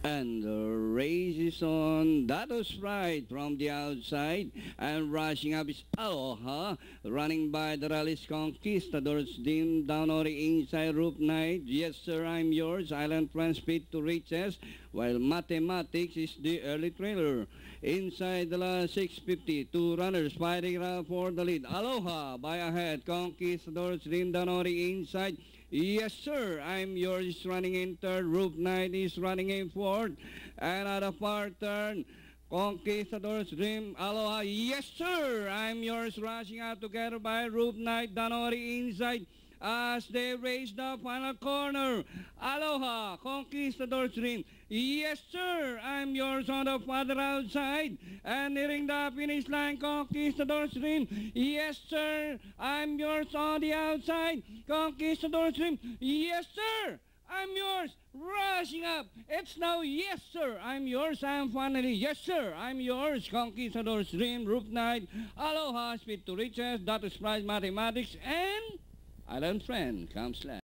And the race is on. That was right from the outside. And rushing up is Aloha. Running by the Rally's Conquistadors. Dim down on the inside Rope Knight. Yes, sir, I'm yours. Island Friend speed to riches. While Mathematics is the early trailer. Inside the last 650. Two runners fighting around for the lead. Aloha by ahead. Conquistadors dim down on the inside. Yes, sir, I'm yours, running in third. Rope Knight is running in fourth. And at a far turn, Conquistadors Dream. Aloha. Yes, sir, I'm yours, rushing out together by Rope Knight. Danori inside as they race the final corner. Aloha, Conquistadors Dream. Yes, sir, I'm yours on the farther outside. And nearing the finish line, Conquistadors Dream. Yes, sir, I'm yours on the outside. Conquistadors Dream. Yes, sir, I'm yours. Rushing up. It's now, yes, sir, I'm yours. I'm finally, yes, sir, I'm yours. Conquistadors Dream, Rope Knight, Aloha, Speed to Riches, That is Prize Mathematics, and Island Friend comes last.